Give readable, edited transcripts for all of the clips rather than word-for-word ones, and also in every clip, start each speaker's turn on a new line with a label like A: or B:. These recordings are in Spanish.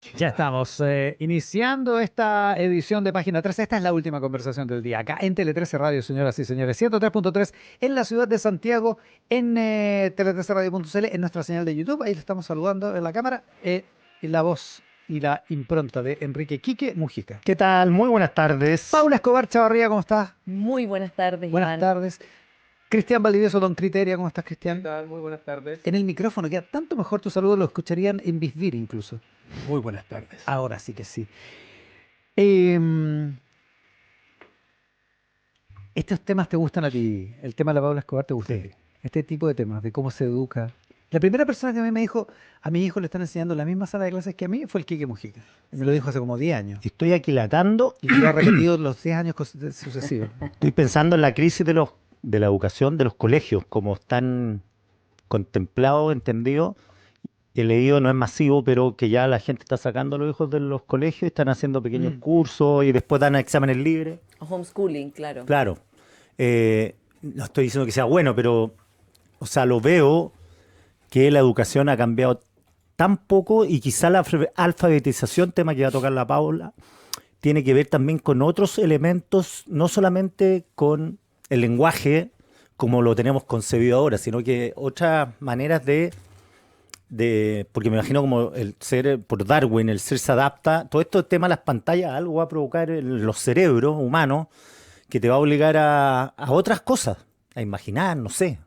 A: Ya estamos iniciando esta edición de Página 13. Esta es la última conversación del día. Acá en Tele 13 Radio, señoras y señores. 103.3 en la ciudad de Santiago, en tele13radio.cl, en nuestra señal de YouTube. Ahí le estamos saludando en la cámara. Y la voz y la impronta de Enrique Quique Mujica.
B: ¿Qué tal? Muy buenas tardes.
A: Paula Escobar Chavarría, ¿cómo estás?
C: Muy buenas tardes,
A: Buenas
C: Iván.
A: tardes. Cristian Valdivieso, Don Criteria, ¿cómo estás,
D: ¿Qué
A: Cristian?
D: tal? Muy buenas tardes.
A: En el micrófono queda tanto mejor tu saludo, lo escucharían en Bisbir incluso.
D: Muy buenas tardes.
A: Ahora sí que sí. Em, Estos temas te gustan a ti. El tema de la Paula Escobar te gusta a
B: Sí.
A: ti. Este tipo de temas, de cómo se educa. La primera persona que a mí me dijo, a mi hijo le están enseñando la misma sala de clases que a mí, fue el Quique Mujica. Y me lo dijo hace como 10 años.
B: Estoy aquilatando
A: Y lo ha repetido los 10 años sucesivos.
B: estoy pensando en la crisis de la educación de los colegios, como están contemplados, entendidos. He leído, no es masivo, pero que ya la gente está sacando a los hijos de los colegios y están haciendo pequeños cursos y después dan exámenes libres.
C: Homeschooling, claro.
B: Claro, no estoy diciendo que sea bueno, pero, o sea, lo veo que la educación ha cambiado tan poco y quizá la alfabetización, tema que va a tocar la Paula, tiene que ver también con otros elementos, no solamente con el lenguaje como lo tenemos concebido ahora, sino que otras maneras porque me imagino como el ser, por Darwin, el ser se adapta, todo esto tema de las pantallas, algo va a provocar en los cerebros humanos que te va a obligar a otras cosas, a imaginar, no sé.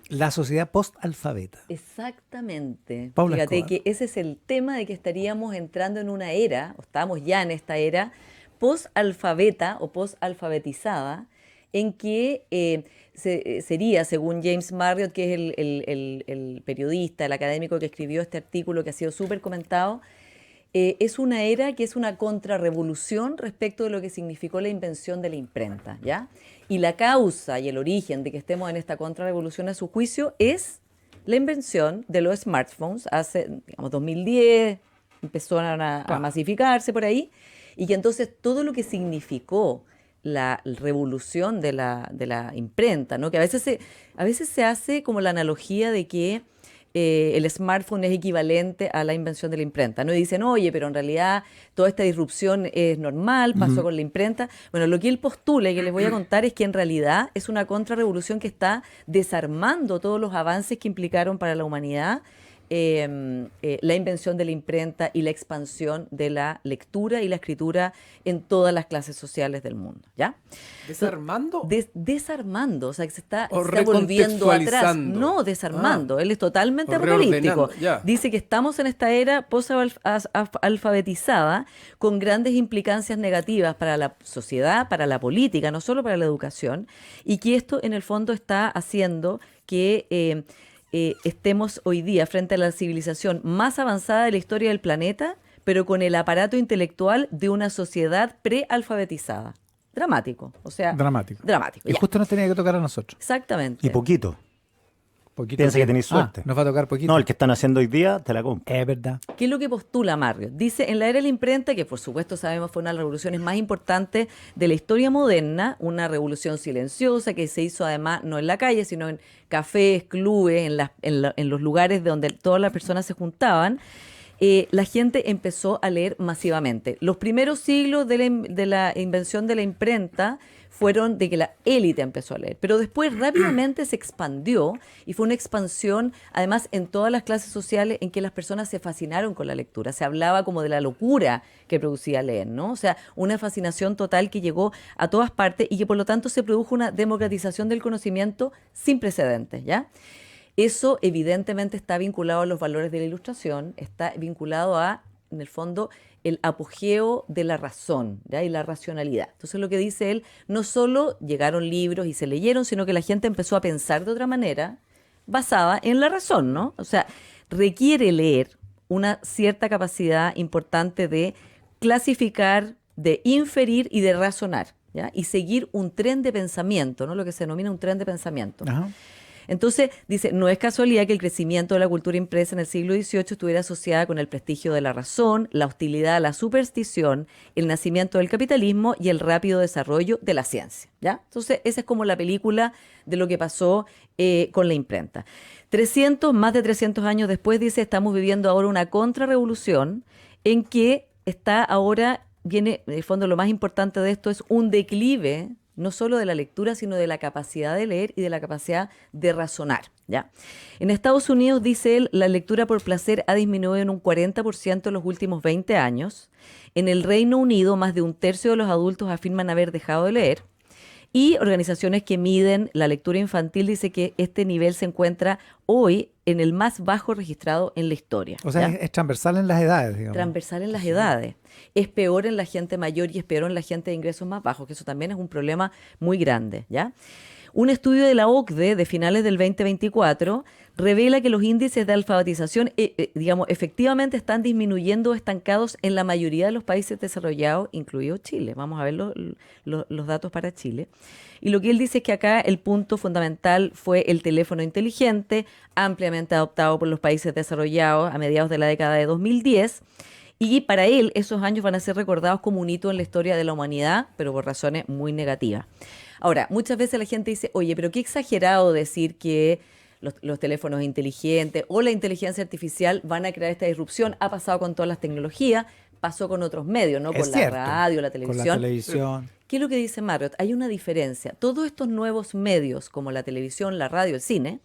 A: La sociedad post-alfabeta.
C: Exactamente.
A: Paula
C: Fíjate
A: Escobar.
C: que ese es el tema de que estaríamos entrando en una era, o estamos ya en esta era, post-alfabeta o post-alfabetizada, en que sería, según James Marriott, que es el periodista, el académico que escribió este artículo que ha sido súper comentado, es una era que es una contrarrevolución respecto de lo que significó la invención de la imprenta, ¿ya? Y la causa y el origen de que estemos en esta contrarrevolución, a su juicio, es la invención de los smartphones hace, digamos, 2010, empezaron a masificarse por ahí, y que entonces todo lo que significó la revolución de la imprenta, ¿no? Que a veces se hace como la analogía de que el smartphone es equivalente a la invención de la imprenta, ¿no? Y dicen, oye, pero en realidad toda esta disrupción es normal, pasó con la imprenta. Bueno, lo que él postula y que les voy a contar es que en realidad es una contrarrevolución que está desarmando todos los avances que implicaron para la humanidad la invención de la imprenta y la expansión de la lectura y la escritura en todas las clases sociales del mundo, ¿ya?
D: ¿Desarmando?
C: Desarmando, o sea, que
D: O
C: se está volviendo atrás.
D: recontextualizando.
C: No, desarmando. Él es totalmente
D: O
C: apocalíptico.
D: reordenando, ya.
C: Dice que estamos en esta era post-alfabetizada con grandes implicancias negativas para la sociedad, para la política, no solo para la educación, y que esto en el fondo está haciendo que estemos hoy día frente a la civilización más avanzada de la historia del planeta, pero con el aparato intelectual de una sociedad prealfabetizada. Dramático, o sea,
A: Dramático.
C: dramático.
A: Y
C: Ya.
A: justo nos tenía que tocar a nosotros.
C: Exactamente.
B: Y poquito.
A: Poquito
B: Piensa que
A: tiempo.
B: tenéis suerte.
A: Nos va a tocar poquito.
B: No, el que están haciendo hoy día, te la compro.
A: Es verdad.
C: ¿Qué es lo que postula Marriott? Dice, en la era de la imprenta, que por supuesto sabemos fue una de las revoluciones más importantes de la historia moderna, una revolución silenciosa que se hizo además no en la calle, sino en cafés, clubes, en los lugares donde todas las personas se juntaban, la gente empezó a leer masivamente. Los primeros siglos de la invención de la imprenta fueron de que la élite empezó a leer, pero después rápidamente se expandió y fue una expansión además en todas las clases sociales en que las personas se fascinaron con la lectura. Se hablaba como de la locura que producía leer, ¿no? O sea, una fascinación total que llegó a todas partes y que por lo tanto se produjo una democratización del conocimiento sin precedentes, ¿ya? Eso evidentemente está vinculado a los valores de la Ilustración, está vinculado a, en el fondo, el apogeo de la razón, ¿ya? Y la racionalidad. Entonces lo que dice él, no solo llegaron libros y se leyeron, sino que la gente empezó a pensar de otra manera basada en la razón, ¿no? O sea, requiere leer una cierta capacidad importante de clasificar, de inferir y de razonar, ¿ya? Y seguir un tren de pensamiento, ¿no? Lo que se denomina un tren de pensamiento.
A: Ajá.
C: Entonces, dice, no es casualidad que el crecimiento de la cultura impresa en el siglo XVIII estuviera asociada con el prestigio de la razón, la hostilidad a la superstición, el nacimiento del capitalismo y el rápido desarrollo de la ciencia, ¿ya? Entonces, esa es como la película de lo que pasó con la imprenta. Más de 300 años después, dice, estamos viviendo ahora una contrarrevolución en que está ahora, viene, en el fondo lo más importante de esto es un declive, no solo de la lectura, sino de la capacidad de leer y de la capacidad de razonar, ¿ya? En Estados Unidos, dice él, la lectura por placer ha disminuido en un 40% en los últimos 20 años. En el Reino Unido, más de un tercio de los adultos afirman haber dejado de leer. Y organizaciones que miden la lectura infantil dice que este nivel se encuentra hoy en el más bajo registrado en la historia.
A: O sea,
C: ¿ya?
A: es transversal en las edades, digamos.
C: Transversal en las edades. Es peor en la gente mayor y es peor en la gente de ingresos más bajos, que eso también es un problema muy grande, ¿ya? Un estudio de la OCDE de finales del 2024 revela que los índices de alfabetización, digamos, efectivamente están disminuyendo o estancados en la mayoría de los países desarrollados, incluido Chile. Vamos a ver los datos para Chile. Y lo que él dice es que acá el punto fundamental fue el teléfono inteligente, ampliamente adoptado por los países desarrollados a mediados de la década de 2010. Y para él esos años van a ser recordados como un hito en la historia de la humanidad, pero por razones muy negativas. Ahora, muchas veces la gente dice, oye, pero qué exagerado decir que los teléfonos inteligentes o la inteligencia artificial van a crear esta disrupción. Ha pasado con todas las tecnologías, pasó con otros medios, ¿no?
A: Es
C: Con
A: cierto,
C: la radio, la
A: con
C: televisión.
A: la televisión.
C: ¿Qué es lo que dice Marriott? Hay una diferencia. Todos estos nuevos medios, como la televisión, la radio, el cine,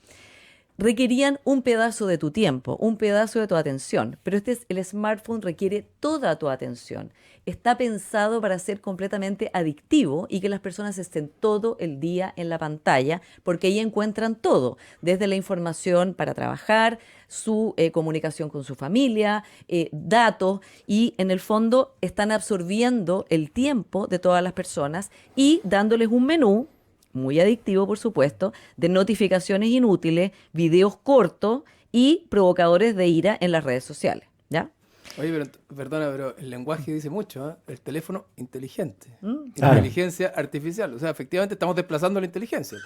C: requerían un pedazo de tu tiempo, un pedazo de tu atención, pero el smartphone requiere toda tu atención. Está pensado para ser completamente adictivo y que las personas estén todo el día en la pantalla, porque ahí encuentran todo, desde la información para trabajar, su comunicación con su familia, datos, y en el fondo están absorbiendo el tiempo de todas las personas y dándoles un menú muy adictivo, por supuesto, de notificaciones inútiles, videos cortos y provocadores de ira en las redes sociales, ¿ya?
D: Oye, pero perdona, pero el lenguaje dice mucho, ¿eh? El teléfono inteligente.
B: Claro.
D: Inteligencia artificial. O sea, efectivamente estamos desplazando la inteligencia.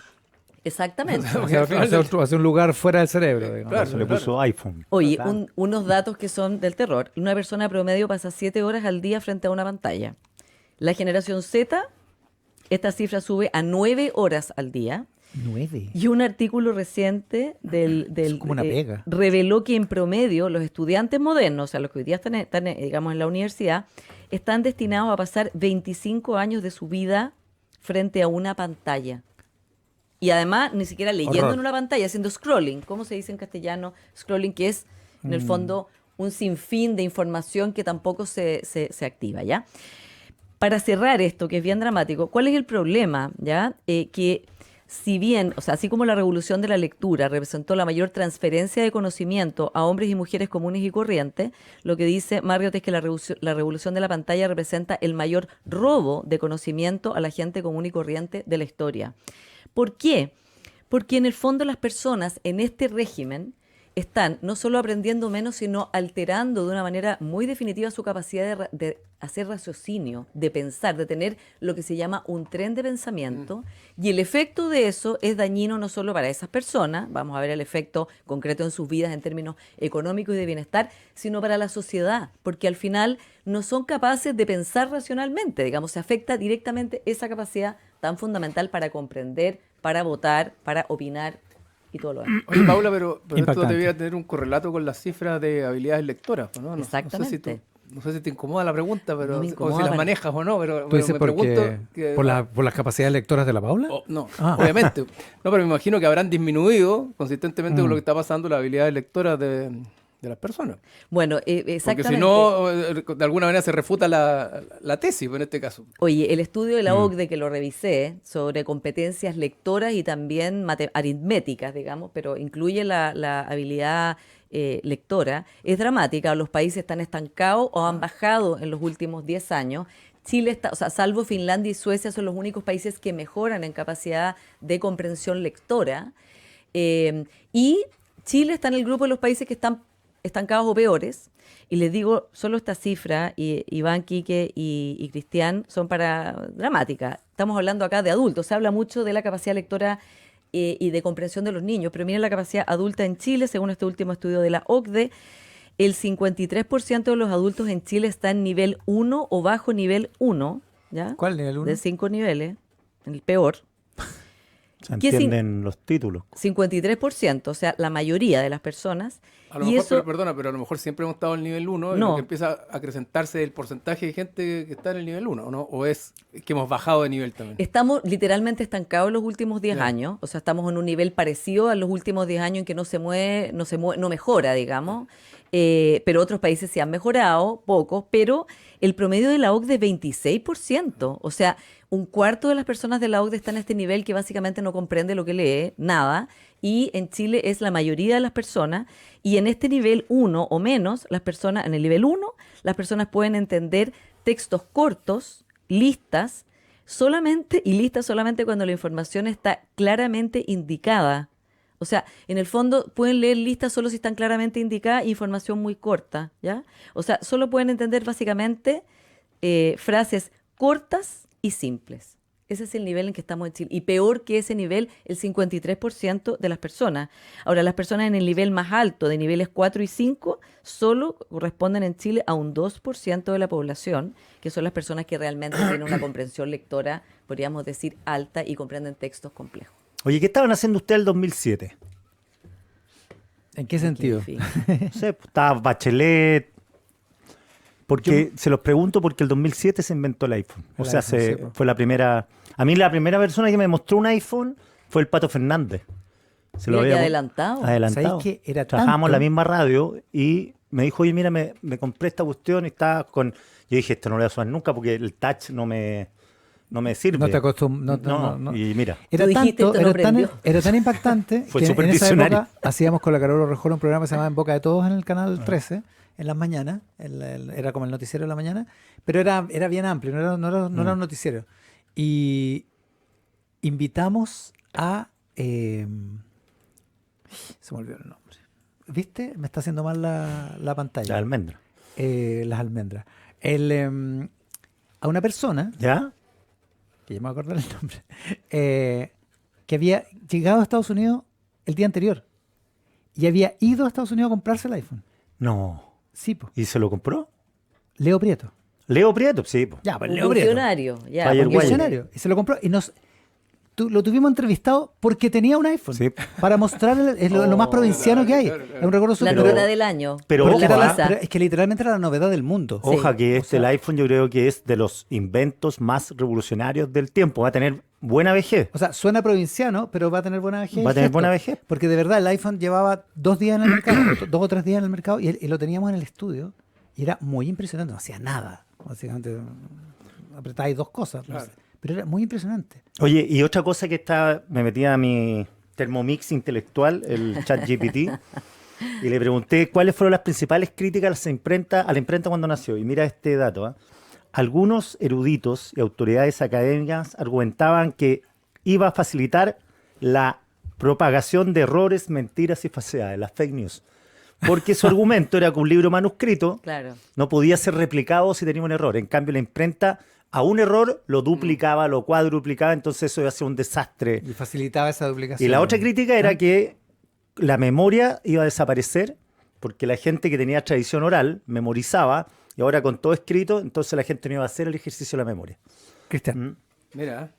C: Exactamente.
A: Hacia un lugar fuera del cerebro, digamos.
D: Claro.
B: Eso le puso iPhone.
C: Oye,
B: Claro.
C: unos datos que son del terror. Una persona promedio pasa 7 horas al día frente a una pantalla. La generación Z, esta cifra sube a 9 horas al día.
A: 9.
C: Y un artículo reciente
A: Es como una pega.
C: reveló que en promedio los estudiantes modernos, o sea, los que hoy día están, digamos, en la universidad, están destinados a pasar 25 años de su vida frente a una pantalla. Y además, ni siquiera leyendo
A: Horror.
C: en una pantalla, haciendo scrolling. ¿Cómo se dice en castellano? Scrolling, que es, en el fondo, un sinfín de información que tampoco se activa, ¿ya? Para cerrar esto, que es bien dramático, ¿cuál es el problema? ¿Ya? Que si bien, o sea, así como la revolución de la lectura representó la mayor transferencia de conocimiento a hombres y mujeres comunes y corrientes, lo que dice Marriott es que la revolución de la pantalla representa el mayor robo de conocimiento a la gente común y corriente de la historia. ¿Por qué? Porque en el fondo las personas en este régimen están no solo aprendiendo menos, sino alterando de una manera muy definitiva su capacidad de hacer raciocinio, de pensar, de tener lo que se llama un tren de pensamiento. Y el efecto de eso es dañino no solo para esas personas, vamos a ver el efecto concreto en sus vidas en términos económicos y de bienestar, sino para la sociedad, porque al final no son capaces de pensar racionalmente, digamos, se afecta directamente esa capacidad tan fundamental para comprender, para votar, para opinar y todo lo demás.
D: Oye, Paula, pero esto
A: Impactante.
D: debería tener un correlato con las cifras de habilidades lectoras, ¿no?
C: Exactamente.
D: No sé si te incomoda la pregunta, pero
C: No me
D: o
C: incomoda
D: si las
C: para-
D: manejas o no, pero
A: ¿Tú dices
D: me pregunto que,
A: por las capacidades lectoras de la Paula?
D: no,
A: Ah.
D: obviamente. No, pero me imagino que habrán disminuido consistentemente con lo que está pasando las habilidades lectoras de las personas.
C: Bueno,
D: Porque
C: exactamente.
D: si no, de alguna manera se refuta la tesis, en este caso.
C: Oye, el estudio de la OCDE que lo revisé sobre competencias lectoras y también aritméticas, digamos, pero incluye la habilidad lectora, es dramática. Los países están estancados o han bajado en los últimos 10 años. Chile está, o sea, salvo Finlandia y Suecia, son los únicos países que mejoran en capacidad de comprensión lectora. Y Chile está en el grupo de los países que están estancados o peores. Y les digo, solo esta cifra, y Iván, Quique y Cristian, son para dramáticas. Estamos hablando acá de adultos. Se habla mucho de la capacidad lectora y de comprensión de los niños. Pero miren la capacidad adulta en Chile, según este último estudio de la OCDE, el 53% de los adultos en Chile está en nivel 1 o bajo nivel 1, ¿ya?
A: ¿Cuál nivel 1?
C: De 5 niveles, en el peor.
B: Se
C: ¿Qué
B: entienden los títulos.
C: 53%, o sea, la mayoría de las personas.
D: A lo
C: Y
D: mejor,
C: eso,
D: perdona, pero a lo mejor siempre hemos estado en el nivel 1 y
C: No.
D: lo que empieza a acrecentarse el porcentaje de gente que está en el nivel 1, ¿o no? ¿O es que hemos bajado de nivel también?
C: estamos literalmente estancados en los últimos 10
D: Ya.
C: años, o sea, estamos en un nivel parecido a los últimos 10 años en que no mejora, digamos, pero otros países se han mejorado, pocos, pero el promedio de la OCDE es 26%, o sea, un cuarto de las personas de la OCDE está en este nivel que básicamente no comprende lo que lee, nada, y en Chile es la mayoría de las personas, y en este nivel 1 o menos, las personas, en el nivel 1, las personas pueden entender textos cortos, listas, listas solamente cuando la información está claramente indicada. O sea, en el fondo pueden leer listas solo si están claramente indicadas, información muy corta, ¿ya? O sea, solo pueden entender básicamente frases cortas y simples. Ese es el nivel en que estamos en Chile. Y peor que ese nivel, el 53% de las personas. Ahora, las personas en el nivel más alto, de niveles 4 y 5, solo corresponden en Chile a un 2% de la población, que son las personas que realmente tienen una comprensión lectora, podríamos decir, alta y comprenden textos complejos.
B: Oye, ¿qué estaban haciendo ustedes el 2007?
A: ¿En qué sentido?
C: En fin.
B: No sé, pues, estaba Bachelet. Porque se los pregunto porque el 2007 se inventó el iPhone. O
A: El
B: sea,
A: iPhone, sí, po.
B: fue la primera. A mí la primera persona que me mostró un iPhone fue el Pato Fernández. Se
C: Mira qué
B: había-
C: adelantado.
B: Adelantado.
A: ¿Sabéis que era
B: Trabajábamos en la
A: tanto?
B: misma radio y me dijo, oye, mira, me compré esta cuestión y estaba con. Yo dije, esto no lo voy a usar nunca porque el touch no me sirve.
A: No te acostumbras. No.
B: Y mira.
A: Era
C: Tú dijiste,
A: tanto,
C: esto no
A: era tan,
C: prendió.
A: era tan impactante
B: Fue
A: que
B: súper
A: en esa
B: visionario.
A: época hacíamos con la Carola Rejón un programa que se llamaba En Boca de Todos en el canal 13, en las mañanas, era como el noticiero de la mañana, pero era bien amplio, no era un noticiero. Y invitamos a... se me olvidó el nombre. ¿Viste? Me está haciendo mal la pantalla.
B: La almendra.
A: Las almendras. A una persona
B: ¿Ya?
A: que ya me voy a acordar el nombre, que había llegado a Estados Unidos el día anterior y había ido a Estados Unidos a comprarse el iPhone.
B: No.
A: Sí, po.
B: ¿Y se lo compró?
A: Leo Prieto.
B: Leo Prieto, sí. Po.
A: Ya, pues
C: Un
A: Leo Prieto.
C: visionario, ya.
B: Fire
C: porque-
B: Wire.
A: Visionario. Y se lo compró y lo tuvimos entrevistado porque tenía un iPhone.
B: Sí.
A: Para mostrar lo más provinciano que hay.
D: claro, claro.
A: Es un recuerdo
C: La
A: súper...
C: novedad del año.
B: pero
A: porque
B: ojo,
A: era
C: Precisa.
A: pero es que literalmente era la novedad del mundo.
C: Sí.
B: Oja que
A: O sea-
B: el iPhone yo creo que es de los inventos más revolucionarios del tiempo. Va a tener buena vejez.
A: O sea, suena provinciano, pero va a tener buena vejez.
B: Va a tener
A: gesto.
B: buena vejez.
A: Porque de verdad el iPhone llevaba 2 días en el mercado, 2 o 3 días en el mercado, y lo teníamos en el estudio. Y era muy impresionante, no hacía nada. Básicamente apretáis 2 cosas. no
D: Claro.
A: sé. Pero era muy impresionante.
B: Oye, y otra cosa que me metí a mi Thermomix intelectual, el ChatGPT, y le pregunté cuáles fueron las principales críticas a la imprenta cuando nació. Y mira este dato. ¿Ah? Algunos eruditos y autoridades académicas argumentaban que iba a facilitar la propagación de errores, mentiras y falsedades, las fake news. Porque su argumento era que un libro manuscrito
C: Claro.
B: no podía ser replicado si tenía un error. En cambio, la imprenta a un error lo duplicaba, lo cuadruplicaba, entonces eso iba a ser un desastre.
A: Y facilitaba esa duplicación.
B: Y la otra crítica era que la memoria iba a desaparecer porque la gente que tenía tradición oral memorizaba y ahora con todo escrito, entonces la gente no iba a hacer el ejercicio de la memoria.
A: Cristian.
B: ¿Mm?
D: Mira.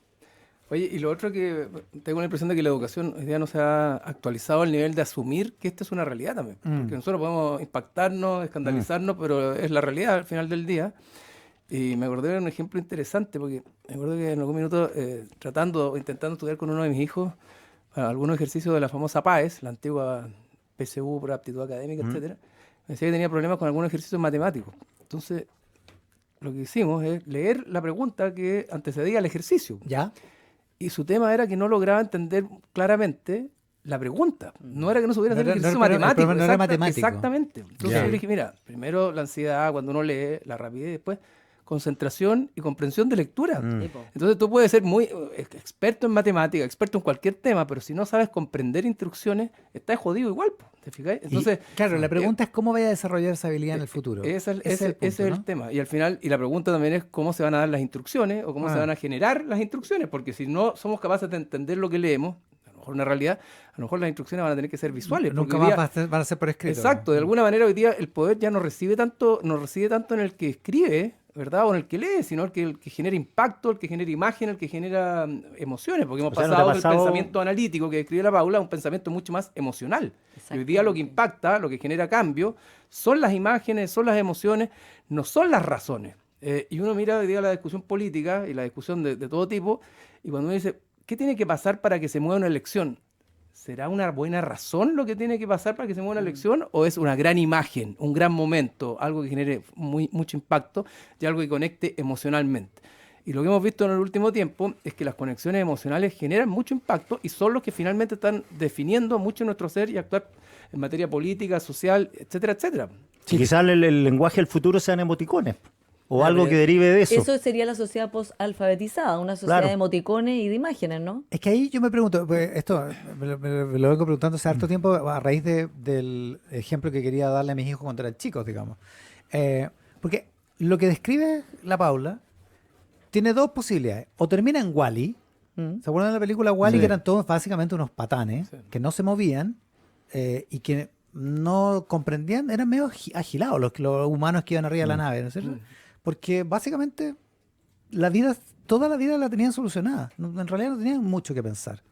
D: Oye, y lo otro que tengo la impresión de que la educación hoy día no se ha actualizado al nivel de asumir que esta es una realidad también. Porque nosotros podemos impactarnos, escandalizarnos, pero es la realidad al final del día. Y me acordé de un ejemplo interesante, porque me acuerdo que en algún minuto, intentando estudiar con uno de mis hijos, algunos ejercicios de la famosa PAES, la antigua PSU por aptitud académica, etcétera, me decía que tenía problemas con algunos ejercicios matemáticos. Entonces, lo que hicimos es leer la pregunta que antecedía al ejercicio.
A: ¿Ya?
D: Y su tema era que no lograba entender claramente la pregunta. No era que no supiera hacer
A: No
D: el
A: era-
D: ejercicio
A: no era- el
D: matemático.
A: problema no era matemático.
D: Exactamente. Entonces
B: Ya.
D: yo le dije, mira, primero la ansiedad, cuando uno lee, la rapidez, después concentración y comprensión de lectura.
C: Sí, po.
D: Entonces tú puedes ser muy experto en matemática, experto en cualquier tema, pero si no sabes comprender instrucciones, estás jodido igual, po, ¿te fijáis? Entonces,
A: Claro, la pregunta es cómo vaya a desarrollar esa habilidad en el futuro.
D: ese
A: es el punto,
D: es el
A: ¿no?
D: tema. Y al final, y la pregunta también es cómo se van a dar las instrucciones o cómo se van a generar las instrucciones, porque si no somos capaces de entender lo que leemos, mejor una realidad, a lo mejor las instrucciones van a tener que ser visuales.
A: Nunca
D: porque hoy
A: más
D: día-
A: van a ser por escrito.
D: Exacto, de alguna manera hoy día el poder ya no reside tanto en el que escribe, ¿verdad? O en el que lee, sino el que genera impacto, el que genera imagen, el que genera emociones, porque hemos
B: O sea, ¿no te ha
D: pasado del
B: pasado-
D: pensamiento analítico que describe la Paula a un pensamiento mucho más emocional. Y hoy día lo que impacta, lo que genera cambio, son las imágenes, son las emociones, no son las razones. Y uno mira hoy día la discusión política y la discusión de todo tipo, y cuando uno dice, ¿qué tiene que pasar para que se mueva una elección? ¿Será una buena razón lo que tiene que pasar para que se mueva una elección? ¿O es una gran imagen, un gran momento, algo que genere mucho impacto y algo que conecte emocionalmente? Y lo que hemos visto en el último tiempo es que las conexiones emocionales generan mucho impacto y son los que finalmente están definiendo mucho nuestro ser y actuar en materia política, social, etcétera, etcétera.
B: Y quizás el lenguaje del futuro sean emoticones. O
D: Claro,
B: algo que derive de eso.
C: Eso sería la sociedad post-alfabetizada, una sociedad
B: Claro.
C: de emoticones y de imágenes, ¿no?
A: Es que ahí yo me pregunto, pues esto me lo vengo preguntando hace harto tiempo a raíz del ejemplo que quería darle a mis hijos cuando eran chicos, digamos. Porque lo que describe la Paula tiene dos posibilidades. O termina en Wall-E. ¿Se acuerdan de la película Wall-E?
B: Sí.
A: Que eran todos básicamente unos patanes que no se movían y que no comprendían, eran medio agilados los humanos que iban arriba de la nave, ¿no es cierto? Porque básicamente toda la vida la tenían solucionada. En realidad no tenían mucho que pensar.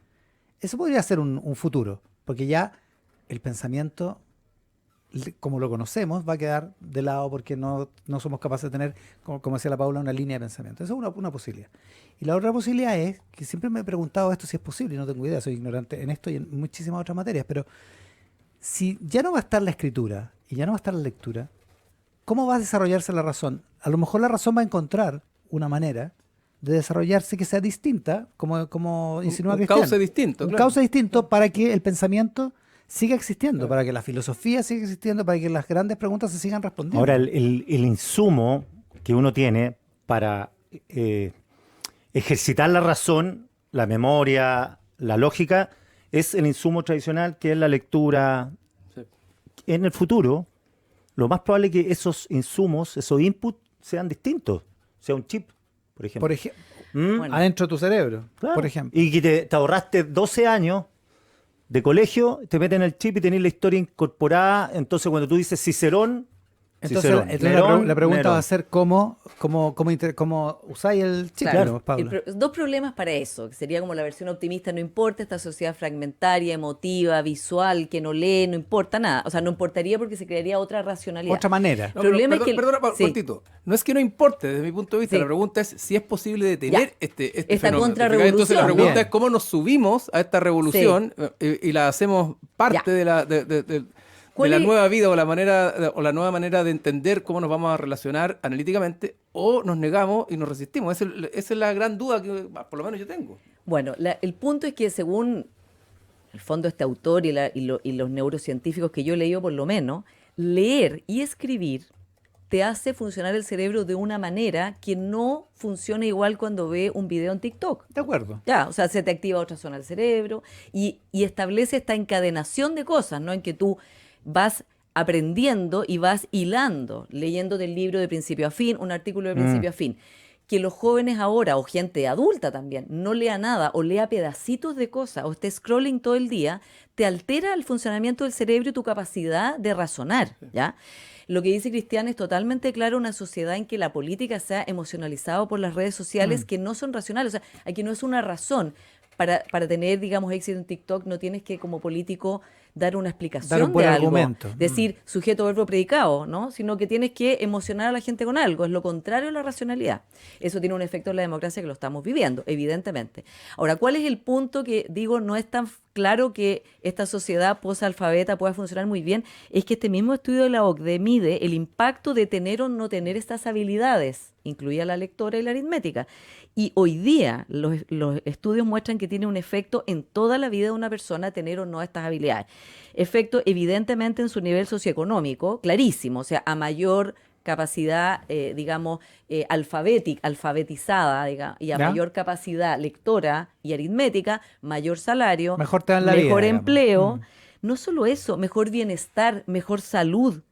A: Eso podría ser un futuro, porque ya el pensamiento, como lo conocemos, va a quedar de lado porque no somos capaces de tener, como decía la Paula, una línea de pensamiento. Esa es una posibilidad. Y la otra posibilidad es, que siempre me he preguntado esto si es posible, y no tengo idea, soy ignorante en esto y en muchísimas otras materias, pero si ya no va a estar la escritura y ya no va a estar la lectura, ¿cómo va a desarrollarse la razón? A lo mejor la razón va a encontrar una manera de desarrollarse que sea distinta, como insinúa
D: Un
A: Cristian.
D: cauce distinto,
A: Un
D: claro.
A: cauce distinto para que el pensamiento siga existiendo, para que la filosofía siga existiendo, para que las grandes preguntas se sigan respondiendo.
B: Ahora, el insumo que uno tiene para ejercitar la razón, la memoria, la lógica, es el insumo tradicional que es la lectura.
D: Sí.
B: En el futuro, lo más probable es que esos insumos, esos inputs, sean distintos. Sea un chip, por ejemplo.
A: Por ejemplo,
B: ¿Mm?
C: Bueno.
A: adentro de tu cerebro,
B: Claro.
A: por ejemplo.
B: Y que te ahorraste 12 años de colegio, te meten el chip y tenés la historia incorporada. Entonces, cuando tú dices Cicerón,
A: Entonces,
B: Cicerón.
A: entonces la pregunta
B: Nerón.
A: va a ser cómo usáis el chip,
C: Claro.
A: digamos, Paula.
C: Dos problemas para eso, que sería como la versión optimista, no importa esta sociedad fragmentaria, emotiva, visual, que no lee, no importa nada. O sea, no importaría porque se crearía otra racionalidad.
A: Otra manera.
C: El problema es que...
D: Perdona,
C: sí.
D: cortito. No es que no importe, desde mi punto de vista.
C: Sí.
D: La pregunta es si es posible detener
C: Ya.
D: este
C: Esta
D: fenómeno.
C: contrarrevolución.
D: Entonces la pregunta
A: También.
D: es cómo nos subimos a esta revolución y la hacemos parte
C: Ya.
D: de la
C: ¿Cuál es?
D: nueva vida o la nueva manera de entender cómo nos vamos a relacionar analíticamente, o nos negamos y nos resistimos. Esa es la gran duda que por lo menos yo tengo.
C: Bueno, el punto es que según el fondo este autor y los neurocientíficos que yo he leído por lo menos, leer y escribir te hace funcionar el cerebro de una manera que no funciona igual cuando ve un video en TikTok.
A: De acuerdo.
C: Ya, o sea, se te activa otra zona del cerebro y establece esta encadenación de cosas, ¿no? En que tú vas aprendiendo y vas hilando, leyendo del libro de principio a fin, un artículo de principio a fin. Que los jóvenes ahora, o gente adulta también, no lea nada o lea pedacitos de cosas o esté scrolling todo el día, te altera el funcionamiento del cerebro y tu capacidad de razonar, ¿ya? Lo que dice Cristian es totalmente claro, una sociedad en que la política se ha emocionalizado por las redes sociales que no son racionales. O sea, aquí no es una razón. Para tener, digamos, éxito en TikTok no tienes que, como político, dar una explicación
A: Dar un buen
C: de algo.
A: argumento.
C: Decir sujeto, verbo, predicado, ¿no? Sino que tienes que emocionar a la gente con algo. Es lo contrario a la racionalidad. Eso tiene un efecto en la democracia que lo estamos viviendo, evidentemente. Ahora, ¿cuál es el punto que, digo, no es tan claro que esta sociedad posalfabeta pueda funcionar muy bien? Es que este mismo estudio de la OCDE mide el impacto de tener o no tener estas habilidades, incluida la lectora y la aritmética. Y hoy día los estudios muestran que tiene un efecto en toda la vida de una persona tener o no estas habilidades. Efecto evidentemente en su nivel socioeconómico, clarísimo, o sea, a mayor capacidad, digamos, alfabetizada, digamos, y a
A: ¿Ya?
C: mayor capacidad lectora y aritmética, mayor salario,
A: Mejor te dan la vida,
C: mejor
A: digamos.
C: empleo. No solo eso, mejor bienestar, mejor salud,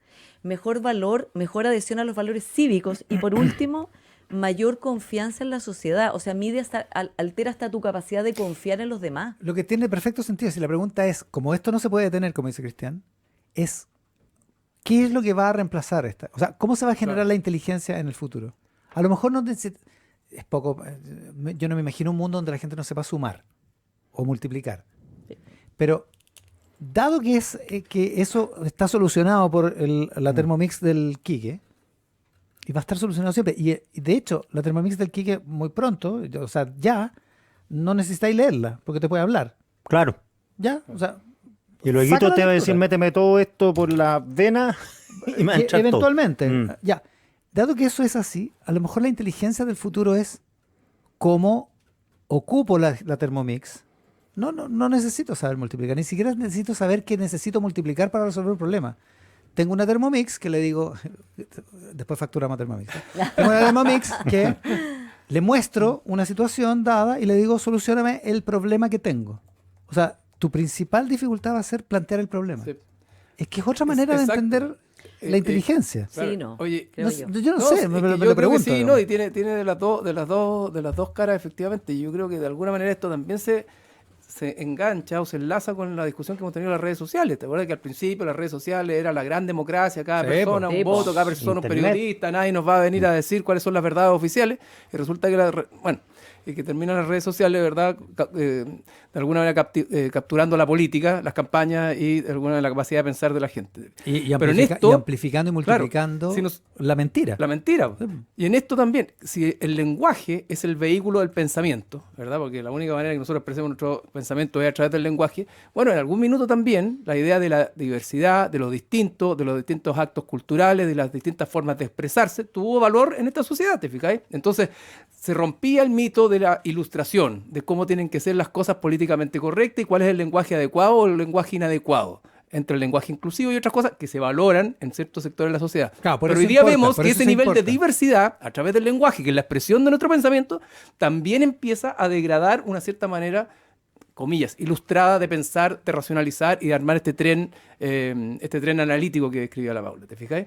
C: mejor valor, mejor adhesión a los valores cívicos y por último, mayor confianza en la sociedad. O sea, altera hasta tu capacidad de confiar en los demás.
A: Lo que tiene perfecto sentido, si la pregunta es, como esto no se puede detener, como dice Cristian, es ¿qué es lo que va a reemplazar esta? O sea, ¿cómo se va a generar la inteligencia en el futuro? A lo mejor es poco, yo no me imagino un mundo donde la gente no sepa sumar o multiplicar. Pero dado que eso está solucionado por la Thermomix del Quique, y va a estar solucionado siempre, y de hecho, la Thermomix del Quique muy pronto, o sea, ya, no necesitáis leerla, porque te puede hablar.
B: Claro.
A: Ya, o sea...
B: Y luego
A: saca la
B: te va a decir,
A: lectura.
B: méteme todo esto por la vena y me va a echar todo.
A: Eventualmente, ya. Dado que eso es así, a lo mejor la inteligencia del futuro es cómo ocupo la Thermomix. No necesito saber multiplicar, ni siquiera necesito saber qué necesito multiplicar para resolver un problema. Tengo una Thermomix que le digo, después facturamos a Thermomix. Tengo una Thermomix que le muestro una situación dada y le digo, solucióname el problema que tengo. O sea, tu principal dificultad va a ser plantear el problema.
D: Sí.
A: Es que es otra manera de
D: Exacto.
A: entender la inteligencia.
C: Sí, no.
D: Oye,
C: creo
A: No,
C: yo.
A: yo no sé,
D: es
A: me
D: que
A: lo
D: yo creo que
A: pregunto.
D: sí, no, y tiene de las dos caras, efectivamente. Y yo creo que de alguna manera esto también se engancha o se enlaza con la discusión que hemos tenido en las redes sociales. ¿Te acuerdas que al principio las redes sociales era la gran democracia, cada
A: Sí,
D: persona
C: pues.
D: un voto, cada persona
B: Internet.
D: un periodista, nadie nos va a venir a decir cuáles son las verdades oficiales? Y resulta que y que terminan las redes sociales, ¿verdad? De alguna manera capturando la política, las campañas y de alguna manera la capacidad de pensar de la gente.
A: Y
D: Pero en esto,
A: y amplificando y
D: claro,
A: multiplicando
D: si nos-
A: la mentira.
D: La mentira. Y en esto también, si el lenguaje es el vehículo del pensamiento, ¿verdad? Porque la única manera que nosotros expresemos nuestro pensamiento es a través del lenguaje. Bueno, en algún minuto también la idea de la diversidad, de lo distinto, de los distintos actos culturales, de las distintas formas de expresarse, tuvo valor en esta sociedad, ¿te fijáis? Entonces, se rompía el mito de la ilustración, de cómo tienen que ser las cosas políticamente correctas y cuál es el lenguaje adecuado o el lenguaje inadecuado, entre el lenguaje inclusivo y otras cosas que se valoran en ciertos sectores de la sociedad.
A: Claro, por
D: Pero
A: eso
D: hoy día
A: importa,
D: vemos
A: por
D: que
A: eso
D: ese
A: se
D: nivel
A: importa.
D: de diversidad, a través del lenguaje, que es la expresión de nuestro pensamiento, también empieza a degradar una cierta manera, comillas, ilustrada de pensar, de racionalizar y de armar este tren analítico que describía la Paula. ¿Te fijáis?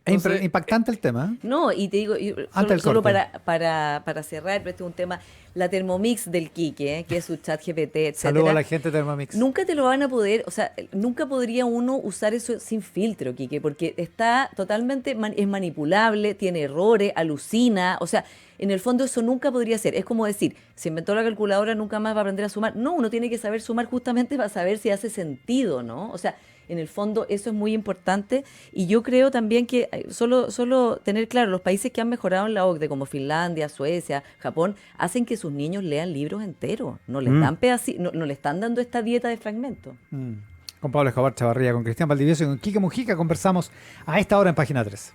A: Es
D: Entonces,
A: impactante el tema. ¿eh?
C: No, y te digo,
A: Antes del
C: solo
A: corte.
C: para cerrar, pero este es un tema, la Thermomix del Quique, que es su chat GPT, etcétera.
A: Saludos a la gente de Thermomix.
C: Nunca te lo van a poder, o sea, nunca podría uno usar eso sin filtro, Quique, porque está totalmente, es manipulable, tiene errores, alucina, o sea, en el fondo eso nunca podría ser. Es como decir, se inventó la calculadora, nunca más va a aprender a sumar. No, uno tiene que saber sumar justamente para saber si hace sentido, ¿no? O sea, en el fondo eso es muy importante y yo creo también que solo tener claro, los países que han mejorado en la OCDE, como Finlandia, Suecia, Japón, hacen que sus niños lean libros enteros, no les dan no le están dando esta dieta de fragmentos.
A: Con Pablo Escobar Chavarría, con Cristian Valdivieso y con Quique Mujica conversamos a esta hora en Página 3.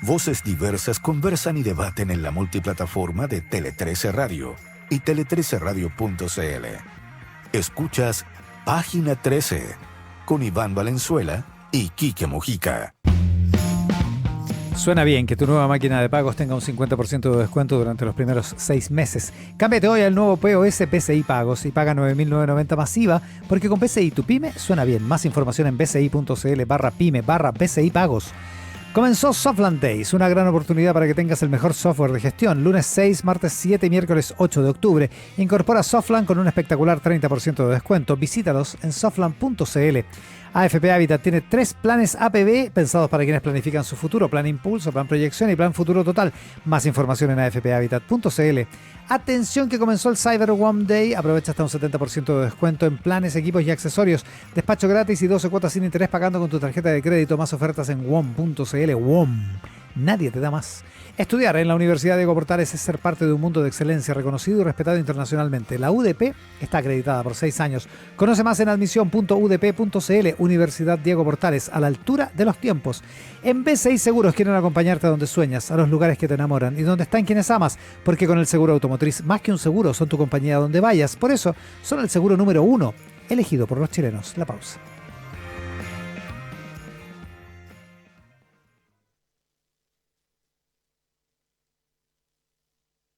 E: Voces diversas conversan y debaten en la multiplataforma de Tele 13 Radio y tele13radio.cl. Escuchas Página 13 con Iván Valenzuela y Quique Mujica.
A: Suena bien que tu nueva máquina de pagos tenga un 50% de descuento durante los primeros 6 meses. Cámbiate hoy al nuevo POS PCI Pagos y paga 9.990 masiva, porque con PCI tu pyme suena bien. Más información en bci.cl/pyme/PCI Pagos. Comenzó Softland Days, una gran oportunidad para que tengas el mejor software de gestión. Lunes 6, martes 7 y miércoles 8 de octubre. Incorpora Softland con un espectacular 30% de descuento. Visítalos en softland.cl. AFP Habitat tiene 3 planes APB pensados para quienes planifican su futuro. Plan Impulso, Plan Proyección y Plan Futuro Total. Más información en afphabitat.cl. Atención que comenzó el Cyber One Day. Aprovecha hasta un 70% de descuento en planes, equipos y accesorios. Despacho gratis y 12 cuotas sin interés pagando con tu tarjeta de crédito. Más ofertas en WOM.cl. WOM. Nadie te da más. Estudiar en la Universidad Diego Portales es ser parte de un mundo de excelencia reconocido y respetado internacionalmente. La UDP está acreditada por 6 años. Conoce más en admisión.udp.cl. Universidad Diego Portales, a la altura de los tiempos. En BCI Seguros quieren acompañarte a donde sueñas, a los lugares que te enamoran y donde están quienes amas, porque con el seguro automotriz, más que un seguro, son tu compañía donde vayas. Por eso, son el seguro número 1, elegido por los chilenos. La pausa.